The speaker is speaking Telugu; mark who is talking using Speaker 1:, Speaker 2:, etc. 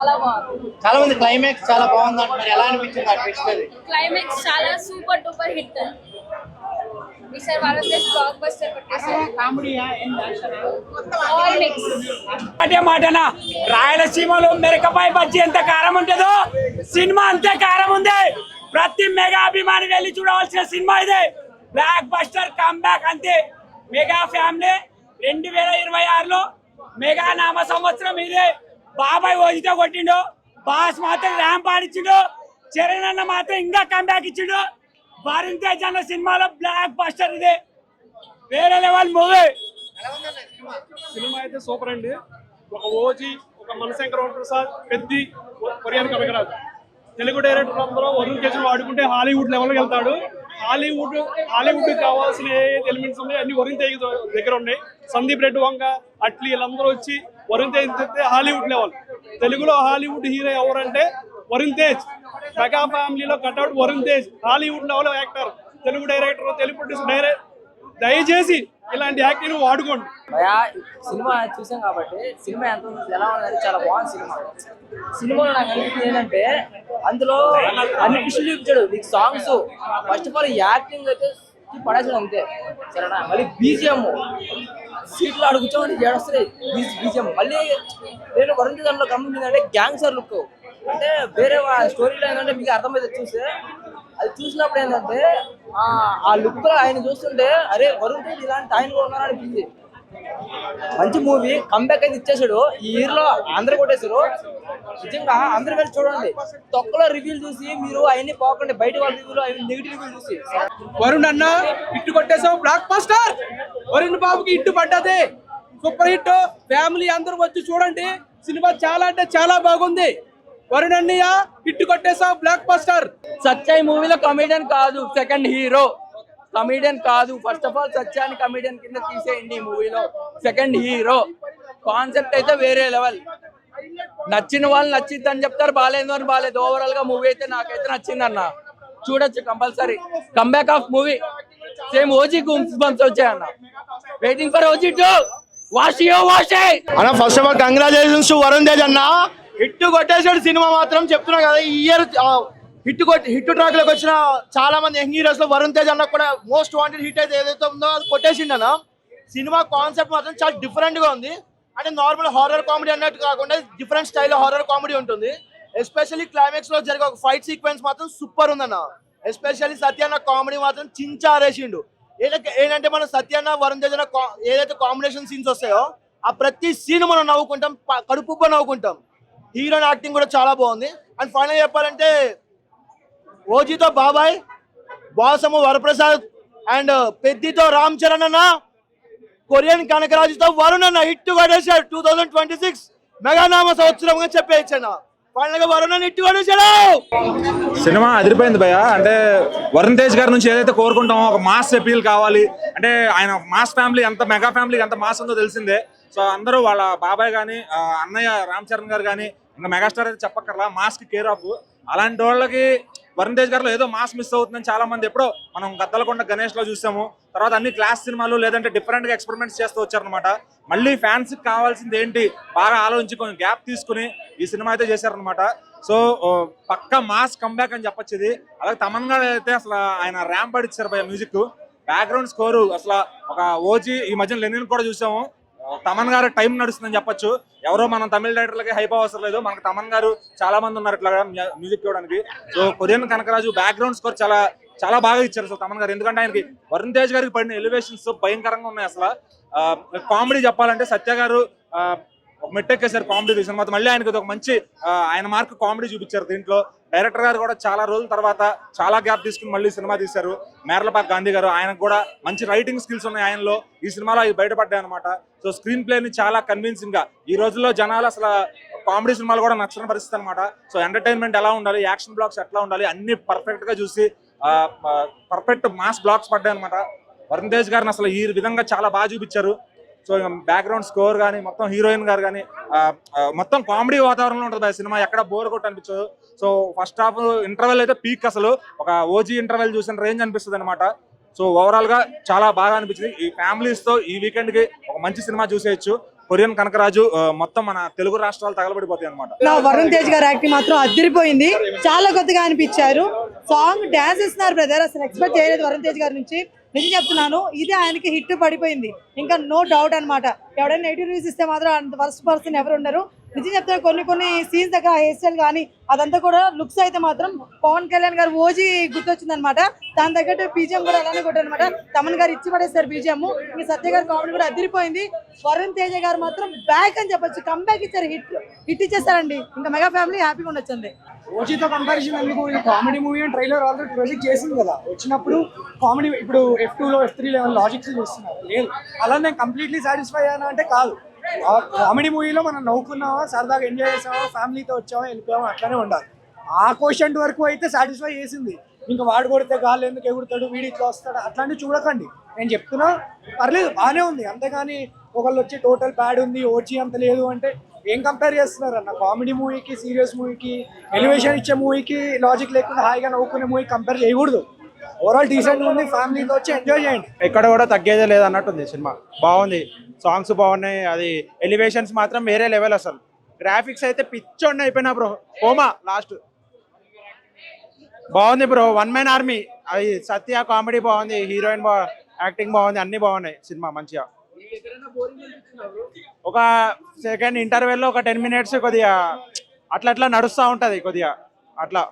Speaker 1: చాలా మంది క్లైమాక్స్ చాలా బాగుంది అంటున్నారు. ఎలా అనిపించింది ఆ ట్విస్ట్? అది
Speaker 2: క్లైమాక్స్ చాలా సూపర్ డూపర్ హిట్. ఈసారి భారతదేశ్ బ్లాక్ బస్టర్ కొట్టేశారు. All mix.
Speaker 3: అదే మాటనా, రాయలసీమలో మెరకపాయ బజ్జీ ఎంత కారం ఉంటుందో సినిమా అంతే కారం ఉంది. ప్రతి మెగా అభిమాని వెళ్ళి చూడవలసిన సినిమా ఇదే. బ్లాక్ బస్టర్ కమ్బ్యాక్ అంతే. మెగా ఫ్యామిలీ 2026లో మెగా నామ సంవత్సరం ఇదే. బాబాయ్ ఓజితో కొట్టిండు, బాస్ మాత్రం ర్యాంప్ ఆడిచ్చిండు, చరణ్ అన్న మాత్రం ఇంకా కమ్బ్యాక్ ఇచ్చిండు. వరుణ్ తేజ్ అన్న సినిమాలో బ్లాక్ బస్టర్ ఇదే, వేరే లెవెల్ మూవీ.
Speaker 4: సినిమా అయితే సూపర్ అండి. ఒక ఓజీ, ఒక మనశంకర ప్రసాద్, పెద్ది, కొరియన్ కనకరాజు, తెలుగు డైరెక్టర్ అందరూ వరుణ్ తేజ్ వాడుకుంటే హాలీవుడ్ లెవెల్కి వెళ్తాడు. హాలీవుడ్ కావాల్సిన ఏ ఎలిమెంట్స్ ఉన్నాయి అన్ని వరుణ్ తేజ్ దగ్గర ఉన్నాయి. సందీప్ రెడ్డి వంగ, అట్లీ వీళ్ళందరూ వచ్చి వరుణ్ తేజ్ తెస్తే హాలీవుడ్ లెవెల్. తెలుగులో హాలీవుడ్ హీరో ఎవరంటే వరుణ్ తేజ్. మెగా ఫ్యామిలీలో cutout Varun Tej. Hollywood level actor, Telugu director, Telugu producer director. దయచేసి ఇలాంటి యాక్టింగ్ వాడుకోండి.
Speaker 5: సినిమా చూసాం కాబట్టి సినిమా ఎంత ఎలా ఉన్నది, చాలా బాగుంది సినిమా. సినిమాలో నాకు అనిపించింది ఏంటంటే అందులో అన్ని పిషులు చూపించాడు. నీకు songs first of all acting అయితే పడేసాడు అంతే, సరేనా. మళ్ళీ బీజిఎం సీట్లో అడుగు కూర్చోమని ఏడొస్తుంది బీజిఎం. మళ్ళీ నేను వరుణ్ తేజ్ దాంట్లో గమనించిందంటే గ్యాంగ్స్టర్ లుక్, అంటే వేరే స్టోరీలో ఏంటంటే మీకు అర్థమైతే చూస్తే అది చూసినప్పుడు ఏంటంటే ఆ లుక్ లో ఆయన చూస్తుంటే అరే వరుణ్ తేజ్ ఇలాంటి ఆయన కూడా ఉన్నారని అనిపించింది. మంచి మూవీ, కంబ్యాక్ అయితే ఇచ్చేసాడు. ఈ ఇయర్లో అందరూ కొట్టేశారు. నిజంగా అందరూ వెళ్ళి చూడండి. తొక్కలో రివ్యూలు చూసి మీరు అవన్నీ పోకండి, బయట వాళ్ళ రివ్యూలు అవి నెగిటివ్ రివ్యూలు చూసి.
Speaker 4: వరుణ్ అన్న ఇట్టు కొట్టేసావు, బ్లాక్ బస్టర్. వరుణ్ బాబుకి ఇట్టు పడ్డది, సూపర్ హిట్. ఫ్యామిలీ అందరూ వచ్చి చూడండి. సినిమా చాలా అంటే చాలా బాగుంది. వరుణ్ అన్నయ్య హిట్ కొట్టేసావు, బ్లాక్ బస్టర్.
Speaker 5: సత్యాయి మూవీలో కమెడియన్ కాదు, సెకండ్ హీరో. కమెడియన్ కాదు. ఫస్ట్ ఆఫ్ ఆల్ సత్యాన్ని కమెడియన్ కింద తీసేయండి. ఈ మూవీలో సెకండ్ హీరో. కాన్సెప్ట్ అయితే వేరే లెవెల్. నచ్చిన వాళ్ళు నచ్చింది అని చెప్తారు, బాగాలేదు అని బాగాలేదు. ఓవరాల్ గా మూవీ అయితే నాకైతే నచ్చింది అన్న, చూడొచ్చు compulsory. Comeback of movie. Same OG goosebumps వచ్చాయన్న. Waiting for OG 2. వాష్
Speaker 1: అన్న first of all congratulations to Varun Tej అన్న. హిట్ కొట్టేసాడు సినిమా మాత్రం. చెప్తున్నా కదా, ఈ ఇయర్ హిట్ ట్రాక్ లోకి వచ్చిన చాలా మంది యంగ్ హీరోస్ లో వరుణ్ తేజ్ అన్న కూడా మోస్ట్ వాంటెడ్ హిట్ అయితే ఏదైతే ఉందో అది కొట్టేసిండన్న. సినిమా కాన్సెప్ట్ మాత్రం చాలా డిఫరెంట్ గా ఉంది. అంటే నార్మల్ హారర్ కామెడీ అన్నట్టు కాకుండా డిఫరెంట్ స్టైల్ హారర్ కామెడీ ఉంటుంది. ఎస్పెషల్లీ క్లైమాక్స్ లో జరిగే ఒక ఫైట్ సీక్వెన్స్ మాత్రం సూపర్ ఉందన్న. ఎస్పెషల్లీ సత్యాన్న కామెడీ మాత్రం చించారేసిండు. ఏంటంటే మనం సత్యాన్న వరుణ్ తేజ్ ఏదైతే కాంబినేషన్ సీన్స్ వస్తాయో ఆ ప్రతి సీన్ మనం నవ్వుకుంటాం, కడుపుబ్బ నవ్వుకుంటాం. హీరోయిన్ యాక్టింగ్ కూడా చాలా బాగుంది. అండ్ ఫైనల్ చెప్పాలంటే ఓజీతో బాబాయ్, బాసము వరప్రసాద్ అండ్ పెద్దితో రామ్ చరణ్ అన్న, కొరియన్ కనకరాజుతో వరుణ్ అన్న హిట్ కొట్టేశాడు. 2026 మెగానామ సంవత్సరంగా చెప్పేయచ్చన్న. ఫైనల్ గా వరుణ్ అన్న హిట్ కొట్టేశాడు.
Speaker 6: సినిమా అదిరిపోయింది భయ్య. అంటే వరుణ్ తేజ్ గారి నుంచి ఏదైతే కోరుకుంటామో ఒక మాస్ అపీల్ కావాలి అంటే, ఆయన మాస్ ఫ్యామిలీ ఎంత మెగా ఫ్యామిలీ ఎంత మాస్ ఉందో తెలిసిందే. సో అందరూ వాళ్ళ బాబాయ్ కానీ అన్నయ్య రామ్ చరణ్ గారు కానీ ఇంకా మెగాస్టార్ అయితే చెప్పక్కర్లా, మాస్కి కేర్ ఆఫ్. అలాంటి వాళ్ళకి వరుణ్ తేజ్ గారిలో ఏదో మాస్ మిస్ అవుతుందని చాలా మంది ఎప్పుడో మనం గద్దలకొండ గణేష్ లో చూసాము. తర్వాత అన్ని క్లాస్ సినిమాలు లేదంటే డిఫరెంట్ గా ఎక్స్పెరిమెంట్స్ చేస్తూ వచ్చారనమాట. మళ్ళీ ఫ్యాన్స్ కి కావాల్సింది ఏంటి బాగా ఆలోచించి కొంచెం గ్యాప్ తీసుకుని ఈ సినిమా అయితే చేశారనమాట. సో పక్క మాస్ కంబ్యాక్ అని చెప్పొచ్చు ఇది. అలాగే తమన్ గారు అయితే అసలు ఆయన ర్యాంప్ పడిచ్చారు భయ. మ్యూజిక్, బ్యాక్గ్రౌండ్ స్కోరు అసలు ఒక ఓజీ. ఈ మధ్యన లెనిన్ కూడా చూసాము. తమన్ గారు టైం నడుస్తుందని చెప్పొచ్చు. ఎవరో మనం తమిళ డైరెక్టర్లకి హైప్ అవసరం లేదు, మనకు తమన్ గారు చాలా మంది ఉన్నారు ఇట్లా మ్యూజిక్ ఇవ్వడానికి. So Korean Kanakaraju background score చాలా చాలా బాగా ఇచ్చారు అసలు తమన్ గారు. ఎందుకంటే ఆయనకి వరుణ్ తేజ్ గారికి పడిన ఎలివేషన్స్ భయంకరంగా ఉన్నాయి అసలు. కామెడీ చెప్పాలంటే సత్య గారు ఒక మెట్టెక్కేశారు కామెడీ తీసిన తర్వాత. మళ్ళీ ఆయనకి ఒక మంచి ఆయన మార్క్ కామెడీ చూపించారు దీంట్లో. డైరెక్టర్ గారు కూడా చాలా రోజుల తర్వాత చాలా గ్యాప్ తీసుకుని మళ్ళీ సినిమా తీశారు. మేర్లపాక్ గాంధీ గారు, ఆయనకు కూడా మంచి రైటింగ్ స్కిల్స్ ఉన్నాయి ఆయనలో. ఈ సినిమాలో అవి బయటపడ్డాయి అనమాట. సో స్క్రీన్ ప్లేని చాలా కన్విన్సింగ్ గా, ఈ రోజుల్లో జనాలు అసలు కామెడీ సినిమాలు కూడా నచ్చని పరిస్థితి అనమాట. సో ఎంటర్టైన్మెంట్ ఎలా ఉండాలి, యాక్షన్ బ్లాక్స్ ఎట్లా ఉండాలి అన్ని పర్ఫెక్ట్ గా చూసి పర్ఫెక్ట్ మాస్ బ్లాక్స్ పడ్డాయి అనమాట. వరుణ్ తేజ్ గారిని అసలు ఈ విధంగా చాలా బాగా చూపించారు. సో బ్యాక్గ్రౌండ్ స్కోర్ కానీ మొత్తం హీరోయిన్ గారు కానీ మొత్తం కామెడీ వాతావరణంలో ఉంటుంది సినిమా. ఎక్కడ బోర్ కొట్టి అనిపించదు. సో ఫస్ట్ హాఫ్ ఇంటర్వెల్ అయితే పీక్, అసలు ఒక ఓజీ ఇంటర్వెల్ చూసిన రేంజ్ అనిపిస్తుంది అనమాట. సో ఓవరాల్ గా చాలా బాగా అనిపించింది. ఈ ఫ్యామిలీస్ తో ఈ వీకెండ్ కి ఒక మంచి సినిమా చూసేయచ్చు. కొరియన్ కనకరాజు మొత్తం మన తెలుగు రాష్ట్రాలు తగలబడిపోతాయి అనమాట.
Speaker 7: నా వరుణ్ తేజ్ గారి యాక్టింగ్ మాత్రం అదిరిపోయింది, చాలా కొత్తగా అనిపించారు. సాంగ్ డాన్స్ ఇస్తున్నారు బ్రదర్, అసలు ఎక్స్పెక్ట్ చేయలేదు వరుణ్ తేజ్ గారి నుంచి. నిజం చెప్తున్నాను, ఇది ఆయనకి హిట్ పడిపోయింది, ఇంకా నో డౌట్ అన్నమాట. ఎవడైనా నెగిటివ్ రివ్యూస్ ఇస్తే మాత్రం అంత వర్స్ట్ పర్సన్ ఎవరు ఉండరు. నిజం చెప్తున్నా, కొన్ని సీన్స్ దగ్గర హెయిర్ స్టైల్ కానీ అదంతా కూడా లుక్స్ అయితే మాత్రం పవన్ కళ్యాణ్ గారు ఓజీ గుర్తొచ్చింది అనమాట. దాని తగ్గట్టు బీజిఎం కూడా అలానే కొట్టారనమాట. తమన్ గారు ఇచ్చి పడేస్తారు బీజిఎం. ఈ సత్య గారు కామెడీ కూడా అదిరిపోయింది. వరుణ్ తేజ గారు మాత్రం బ్యాక్ అని చెప్పొచ్చు, కంబ్యాక్ ఇచ్చారు, హిట్ ఇచ్చేస్తారండి. ఇంకా మెగా ఫ్యామిలీ హ్యాపీగా ఉండొచ్చండి.
Speaker 8: ఓజీతో కంపారిజన్ ఎందుకు, ఇది కామెడీ మూవీ అని ట్రైలర్ ఆల్రెడీ ప్రొజెక్ట్ చేసింది కదా. వచ్చినప్పుడు కామెడీ ఇప్పుడు F2లో F3 లెవెల్ లాజిక్స్ చూస్తున్నారు లేదు. అలా నేను కంప్లీట్లీ సాటిస్ఫై అయ్యానా అంటే కాదు. కామెడీ మూవీలో మనం నవ్వుకున్నావా, సరదాగా ఎంజాయ్ చేసావా, ఫ్యామిలీతో వచ్చావా, వెళ్ళిపోయావా, అట్లానే ఉండాలి. ఆ క్వశ్చన్ వరకు అయితే సాటిస్ఫై చేసింది. ఇంకా వాడు కొడితే గాలి ఎందుకు ఎగురుతాడు, వీడి ఇట్లా వస్తాడు, అట్లాంటివి చూడకండి. నేను చెప్తున్నా పర్లేదు, బాగానే ఉంది. అంతేగాని ఒకళ్ళు వచ్చి టోటల్ బ్యాడ్ ఉంది, ఓజీ అంత లేదు అంటే ఏం కంపేర్ చేస్తున్నారు అన్న? కామెడీ మూవీకి, సీరియస్ మూవీకి, ఎలివేషన్ ఇచ్చే మూవీకి, లాజిక్ లేకుండా హాయిగా నవ్వుకునే మూవీ కంపేర్ చేయకూడదు. ఓవరాల్ డీసెంట్ ఉంది, ఫ్యామిలీతో వచ్చి ఎంజాయ్ చేయండి.
Speaker 9: ఎక్కడ కూడా తగ్గేదే లేదు అన్నట్టుంది సినిమా. బాగుంది, సాంగ్స్ బాగున్నాయి, అది ఎలివేషన్స్ మాత్రం వేరే లెవెల్. అసలు గ్రాఫిక్స్ అయితే పిచ్చోండి అయిపోయినా బ్రో. హోమా లాస్ట్ బాగుంది బ్రో, వన్ మ్యాన్ ఆర్మీ. అది సత్య కామెడీ బాగుంది, హీరోయిన్ యాక్టింగ్ బాగుంది, అన్ని బాగున్నాయి. సినిమా మంచిగా ఒక సెకండ్ ఇంటర్వెల్లో ఒక 10 minutes కొద్దిగా అట్లా నడుస్తూ ఉంటుంది కొద్దిగా అట్లా.